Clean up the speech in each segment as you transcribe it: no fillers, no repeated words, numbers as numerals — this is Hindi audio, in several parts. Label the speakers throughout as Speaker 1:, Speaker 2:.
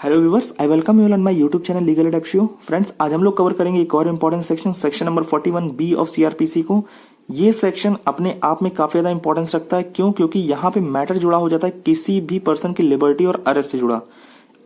Speaker 1: Hello viewers, I welcome you on my YouTube channel legal aid show. Friends, आज हम लोग कवर करेंगे एक और important section number 41B of CrPC को। ये सेक्शन अपने आप में काफी ज्यादा इंपॉर्टेंस रखता है। क्यों? क्योंकि यहाँ पे मैटर जुड़ा हो जाता है किसी भी पर्सन की लिबर्टी और अरेस्ट से जुड़ा।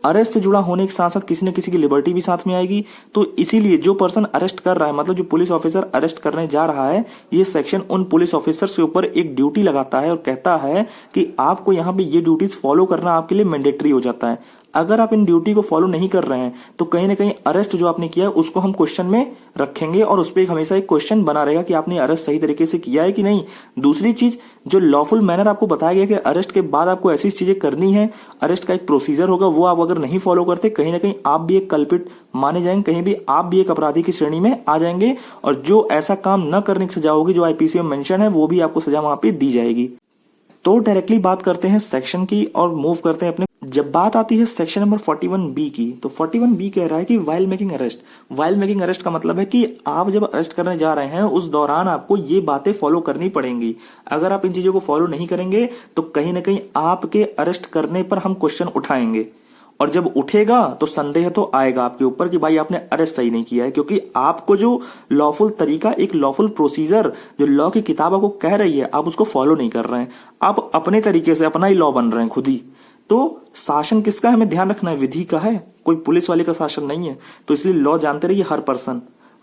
Speaker 1: अरेस्ट से जुड़ा होने के साथ साथ किसी न किसी की लिबर्टी भी साथ में आएगी। तो इसीलिए जो पर्सन अरेस्ट कर रहा है, मतलब जो पुलिस ऑफिसर अरेस्ट करने जा रहा है, ये सेक्शन उन पुलिस ऑफिसर्स के ऊपर एक ड्यूटी लगाता है और कहता है कि आपको यहाँ पे ये ड्यूटीज फॉलो करना आपके लिए मैंडेटरी हो जाता है। अगर आप इन ड्यूटी को फॉलो नहीं कर रहे हैं तो कहीं ना कहीं अरेस्ट जो आपने किया है उसको हम क्वेश्चन में रखेंगे और उस पर हमेशा एक क्वेश्चन बना रहेगा कि आपने अरेस्ट सही तरीके से किया है कि नहीं। दूसरी चीज, जो लॉफुल मैनर आपको बताया गया कि अरेस्ट के बाद आपको ऐसी चीजें करनी है, अरेस्ट का एक प्रोसीजर होगा, वो आप अगर नहीं फॉलो करते कहीं ना कहीं आप भी एक कल्पिट माने जाएंगे, कहीं भी आप भी एक अपराधी की श्रेणी में आ जाएंगे और जो ऐसा काम न करने की सजा होगी जो आईपीसी में मेंशन है वो भी आपको सजा वहां पे दी जाएगी। तो डायरेक्टली बात करते हैं सेक्शन की और मूव करते हैं अपने। जब बात आती है सेक्शन नंबर 41B की, तो 41B कह रहा है कि while making arrest. While making arrest का मतलब है कि आप जब अरेस्ट करने जा रहे हैं उस दौरान आपको ये बातें फॉलो करनी पड़ेंगी। अगर आप इन चीजों को फॉलो नहीं करेंगे तो कहीं ना कहीं आपके अरेस्ट करने पर हम क्वेश्चन उठाएंगे और जब उठेगा तो संदेह तो आएगा आपके ऊपर कि भाई आपने अरेस्ट सही नहीं किया है, क्योंकि आपको जो लॉफुल तरीका, एक लॉफुल प्रोसीजर जो लॉ की किताब आपको कह रही है, आप उसको फॉलो नहीं कर रहे हैं। आप अपने तरीके से अपना ही लॉ बन रहे हैं खुद ही। तो शासन किसका हमें ध्यान रखना है? विधि का है, कोई पुलिस वाले का शासन नहीं है। तो इसलिए लॉ जानते रहिए।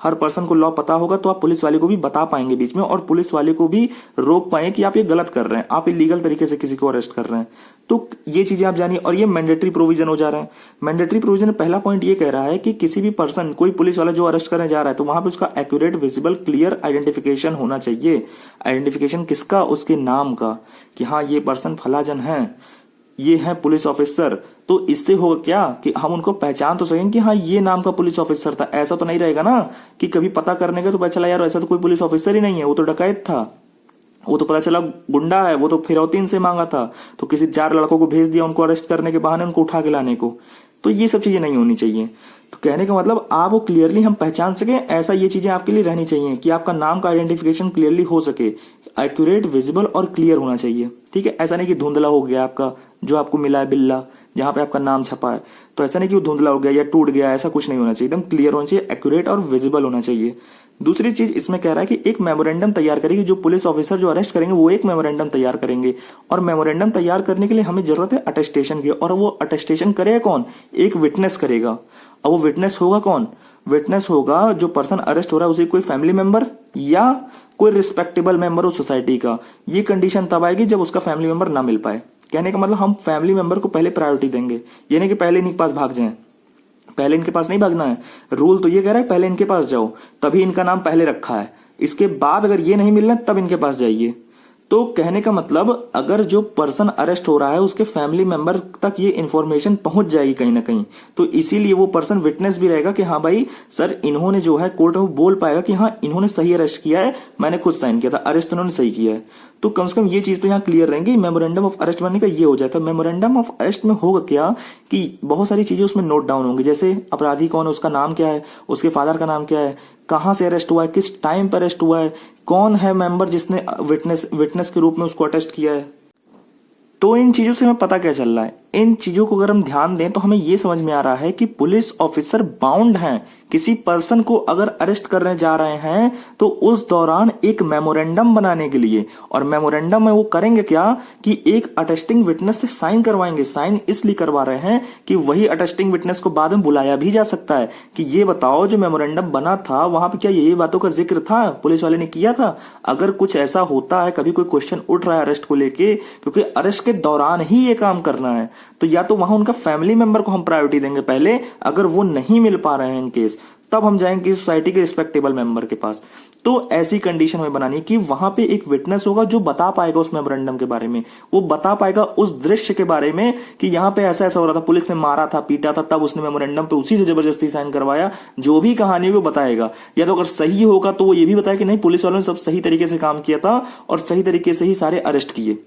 Speaker 1: हर पर्सन को लॉ पता होगा तो आप पुलिस वाले को भी बता पाएंगे बीच में और पुलिस वाले को भी रोक पाएंगे कि आप ये गलत कर रहे हैं, आप इलीगल तरीके से किसी को अरेस्ट कर रहे हैं। तो ये चीजें आप जानिए। और ये मैंडेटरी प्रोविजन हो जा रहा है। मैंडेटरी प्रोविजन में पहला पॉइंट ये कह रहा है कि किसी भी पर्सन, कोई पुलिस वाला जो अरेस्ट करने जा रहा है तो वहां पे उसका एक्यूरेट, विजिबल, क्लियर आइडेंटिफिकेशन होना चाहिए। आइडेंटिफिकेशन किसका? उसके नाम का, कि हाँ ये पर्सन फलाजन है, ये है पुलिस ऑफिसर। तो इससे होगा क्या कि हम उनको पहचान तो सकेंगे कि हाँ ये नाम का पुलिस ऑफिसर था। ऐसा तो नहीं रहेगा ना कि कभी पता करने का तो पता चला यार ऐसा तो कोई पुलिस ऑफिसर ही नहीं है, वो तो डकैत था, वो तो पता चला गुंडा है, वो तो फिरौती से मांगा था, तो किसी 4 लड़कों को भेज दिया उनको अरेस्ट करने के बहाने उनको उठा के लाने को। तो ये सब चीजें नहीं होनी चाहिए। तो कहने का मतलब आप वो क्लियरली हम पहचान सके, ऐसा ये चीजें आपके लिए रहनी चाहिए कि आपका नाम का आइडेंटिफिकेशन क्लियरली हो सके, एक्यूरेट, विजिबल और क्लियर होना चाहिए। ठीक है, ऐसा नहीं कि धुंधला हो गया आपका जो आपको मिला है बिल्ला जहां पे आपका नाम छपा है, तो ऐसा नहीं कि वो धुंधला हो गया या टूट गया, ऐसा कुछ नहीं होना चाहिए। एकदम क्लियर होना चाहिए, एक्यूरेट और विजिबल होना चाहिए। दूसरी चीज इसमें कह रहा है कि एक मेमोरेंडम तैयार करेगी, जो पुलिस ऑफिसर जो अरेस्ट करेंगे वो एक मेमोरेंडम तैयार करेंगे और मेमोरेंडम तैयार करने के लिए हमें जरूरत है अटेस्टेशन की। और वो अटेस्टेशन करेगा कौन? एक विटनेस करेगा। अब वो विटनेस होगा कौन? विटनेस होगा जो पर्सन अरेस्ट हो रहा है उसे कोई फैमिली मेंबर या कोई रिस्पेक्टेबल मेंबर ऑफ सोसाइटी का। ये कंडीशन तब आएगी जब उसका फैमिली मेंबर ना मिल पाए। कहने का मतलब हम फैमिली मेंबर को पहले प्रायोरिटी देंगे, ये नहीं कि पहले इनके पास भाग जाएं। पहले इनके पास नहीं भागना है। रूल तो ये कह रहा है पहले इनके पास जाओ, तभी इनका नाम पहले रखा है। इसके बाद अगर ये नहीं मिलना तब इनके पास जाइए। तो कहने का मतलब अगर जो पर्सन अरेस्ट हो रहा है उसके फैमिली मेंबर तक ये इन्फॉर्मेशन पहुंच जाएगी कहीं ना कहीं, तो इसीलिए वो पर्सन विटनेस भी रहेगा कि हाँ भाई सर इन्होंने जो है कोर्ट में बोल पाएगा कि हाँ इन्होंने सही अरेस्ट किया है, मैंने खुद साइन किया था, अरेस्ट इन्होंने सही किया है। तो कम से कम ये चीज तो यहाँ क्लियर रहेंगी। मेमोरेंडम ऑफ अरेस्ट बनने का ये हो जाता है। मेमोरेंडम ऑफ अरेस्ट में होगा क्या कि बहुत सारी चीजें उसमें नोट डाउन होंगी, जैसे अपराधी कौन है, उसका नाम क्या है, उसके फादर का नाम क्या है, कहां से अरेस्ट हुआ है, किस टाइम पर अरेस्ट हुआ है, कौन है मेंबर जिसने विटनेस के रूप में उसको अटेस्ट किया है। तो इन चीजों से हमें पता क्या चल रहा है? इन चीजों को अगर हम ध्यान दें तो हमें यह समझ में आ रहा है कि पुलिस ऑफिसर बाउंड हैं। किसी पर्सन को अगर अरेस्ट करने जा रहे हैं तो उस दौरान एक मेमोरेंडम बनाने के लिए, और मेमोरेंडम में वो करेंगे क्या कि एक अटेस्टिंग विटनेस से साइन करवाएंगे। साइन इसलिए करवा रहे हैं कि वही अटेस्टिंग विटनेस को बाद में बुलाया भी जा सकता है कि ये बताओ जो मेमोरेंडम बना था वहां पे क्या ये बातों का जिक्र था, पुलिस वाले ने किया था। अगर कुछ ऐसा होता है, कभी कोई क्वेश्चन उठ रहा है अरेस्ट को लेके, क्योंकि अरेस्ट के दौरान ही ये काम करना है, तो या तो वहां उनका फैमिली मेंबर को हम प्रायोरिटी देंगे पहले, अगर वो नहीं मिल पा रहे हैं इन केस तब हम जाएंगे सोसाइटी के रिस्पेक्टेबल मेंबर के पास। तो ऐसी कंडीशन हमें बनानी कि वहां पे एक विटनेस होगा जो बता पाएगा उस मेमोरेंडम के बारे में, वो बता पाएगा उस दृश्य के बारे में कि यहाँ पे ऐसा ऐसा हो रहा था, पुलिस ने मारा था, पीटा था, तब उसने मेमोरेंडम पे उसी से जबरदस्ती साइन करवाया। जो भी कहानी है वो बताएगा। या तो अगर सही होगा तो वो ये भी बताएगा कि नहीं पुलिस वालों ने सब सही तरीके से काम किया था और सही तरीके से ही सारे अरेस्ट किए।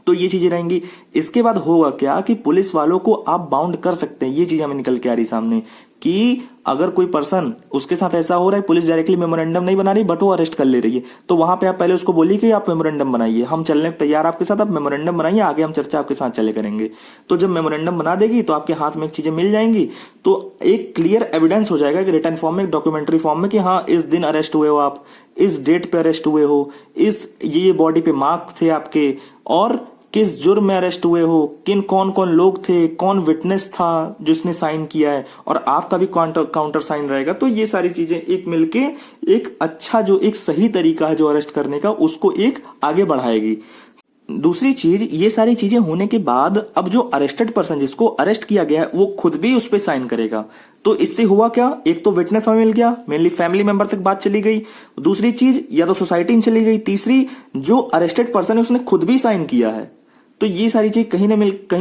Speaker 1: तो ये चीजें रहेंगी। इसके बाद होगा क्या कि पुलिस वालों को आप बाउंड कर सकते हैं। ये चीज हमें निकल के आ रही सामने कि अगर कोई पर्सन उसके साथ ऐसा हो रहा है, पुलिस डायरेक्टली मेमोरेंडम नहीं बना रही बट वो अरेस्ट कर ले रही है, तो वहां पे आप पहले उसको बोलिए कि आप मेमोरेंडम बनाइए, हम चलने तैयार आपके साथ, आप मेमोरेंडम बनाइए, आगे हम चर्चा आपके साथ चले करेंगे। तो जब मेमोरेंडम बना देगी तो आपके हाथ में एक चीजें मिल जाएंगी, तो एक क्लियर एविडेंस हो जाएगा कि रिटर्न फॉर्म में, डॉक्यूमेंट्री फॉर्म में, कि हाँ इस दिन अरेस्ट हुए हो आप, इस डेट पे अरेस्ट हुए हो, इस ये बॉडी पे मार्क्स थे आपके, और किस जुर्म में अरेस्ट हुए हो, किन कौन कौन लोग थे, कौन विटनेस था जिसने साइन किया है, और आपका भी काउंटर साइन रहेगा। तो ये सारी चीजें एक मिलके एक अच्छा जो एक सही तरीका है जो अरेस्ट करने का, उसको एक आगे बढ़ाएगी। दूसरी चीज, ये सारी चीजें होने के बाद अब जो अरेस्टेड पर्सन जिसको अरेस्ट किया गया है वो खुद भी उस पर साइन करेगा। तो इससे हुआ क्या, एक तो विटनेस हमें मिल गया, मेनली फैमिली मेंबर तक बात चली गई, दूसरी चीज या तो सोसाइटी में चली गई, तीसरी जो अरेस्टेड पर्सन है उसने खुद भी साइन किया है। तो ये सारी चीज कहीं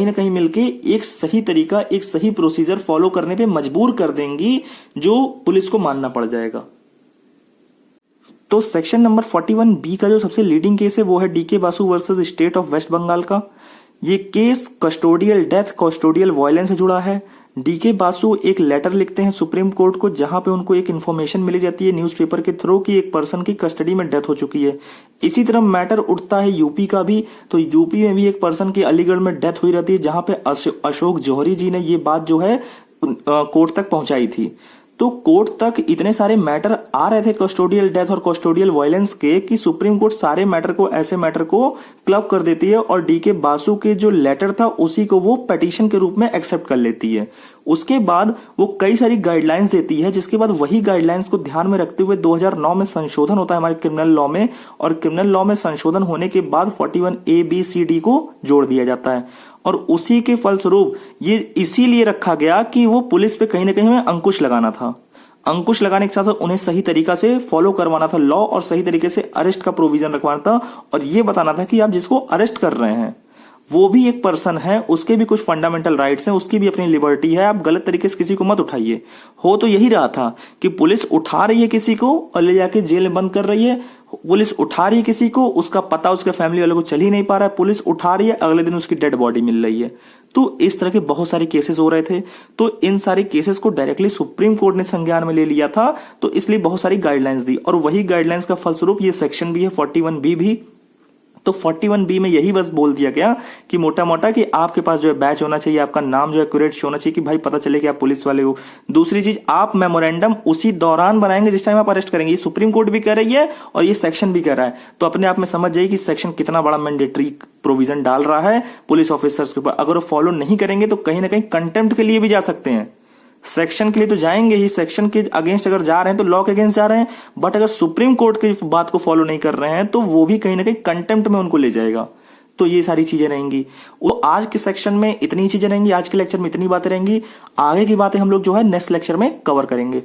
Speaker 1: ना कहीं मिलके एक सही तरीका, एक सही प्रोसीजर फॉलो करने पे मजबूर कर देंगी, जो पुलिस को मानना पड़ जाएगा। तो सेक्शन नंबर 41B का जो सबसे लीडिंग केस है वो है D K Basu versus state of West Bengal का। ये case custodial death, custodial violence से जुड़ा है। डीके बासु एक लेटर लिखते हैं सुप्रीम कोर्ट को, जहां पे उनको एक इन्फॉर्मेशन मिली जाती है न्यूज़पेपर के थ्रू कि एक पर्सन की कस्टडी में डेथ हो चुकी है। इसी तरह मैटर उठता है यूपी का भी, तो यूपी में भी एक पर्सन की अलीगढ़ में डेथ हुई रहती है, जहां पे अशोक जौहरी जी ने ये बात जो है कोर्ट तक पहुंचाई थी। तो कोर्ट तक इतने सारे मैटर आ रहे थे कस्टोडियल डेथ और कस्टोडियल वायलेंस के, कि सुप्रीम कोर्ट सारे मैटर को, ऐसे मैटर को क्लब कर देती है और डीके बासु के जो लेटर था उसी को वो पिटीशन के रूप में एक्सेप्ट कर लेती है। उसके बाद वो कई सारी गाइडलाइंस देती है, जिसके बाद वही गाइडलाइंस को ध्यान में रखते हुए 2009 में संशोधन होता है हमारे क्रिमिनल लॉ में, और क्रिमिनल लॉ में संशोधन होने के बाद 41A-B-C-D को जोड़ दिया जाता है। और उसी के फलस्वरूप ये इसीलिए रखा गया कि वो पुलिस पे कहीं ना कहीं हमें अंकुश लगाना था। अंकुश लगाने के साथ साथ उन्हें सही तरीका से फॉलो करवाना था लॉ, और सही तरीके से अरेस्ट का प्रोविजन रखवाना था, और ये बताना था कि आप जिसको अरेस्ट कर रहे हैं वो भी एक पर्सन है, उसके भी कुछ फंडामेंटल राइट्स हैं, उसकी भी अपनी लिबर्टी है, आप गलत तरीके से किसी को मत उठाइए। हो तो यही रहा था कि पुलिस उठा रही है किसी को और ले जाके जेल में बंद कर रही है, पुलिस उठा रही है किसी को, उसका पता उसके फैमिली वालों को चल ही नहीं पा रहा है, पुलिस उठा रही है, अगले दिन उसकी डेड बॉडी मिल रही है। तो इस तरह के बहुत सारे केसेस हो रहे थे। तो इन सारे केसेस को डायरेक्टली सुप्रीम कोर्ट ने संज्ञान में ले लिया था, तो इसलिए बहुत सारी गाइडलाइंस दी, और वही गाइडलाइंस का फलस्वरूप ये सेक्शन भी है 41B भी। तो 41B में यही बस बोल दिया गया कि मोटा मोटा कि आपके पास जो है बैच होना चाहिए, आपका नाम जो है एक्यूरेट होना चाहिए कि भाई पता चले कि आप पुलिस वाले हो। दूसरी चीज, आप मेमोरेंडम उसी दौरान बनाएंगे जिस टाइम आप अरेस्ट करेंगे। ये सुप्रीम कोर्ट भी कह रही है और ये सेक्शन भी कह रहा है। तो अपने आप में समझ जाइए कि सेक्शन कितना बड़ा मैंडेटरी प्रोविजन डाल रहा है पुलिस ऑफिसर्स के ऊपर। अगर वो फॉलो नहीं करेंगे तो कहीं ना कहीं कंटेम्प्ट के लिए भी जा सकते हैं। सेक्शन के लिए तो जाएंगे ही, सेक्शन के अगेंस्ट अगर जा रहे हैं तो लॉ के अगेंस्ट जा रहे हैं, बट अगर सुप्रीम कोर्ट की बात को फॉलो नहीं कर रहे हैं तो वो भी कहीं ना कहीं कंटेम्प्ट में उनको ले जाएगा। तो ये सारी चीजें रहेंगी। वो आज के सेक्शन में इतनी चीजें रहेंगी, आज के लेक्चर में इतनी बातें रहेंगी। आगे की बातें हम लोग जो है नेक्स्ट लेक्चर में कवर करेंगे।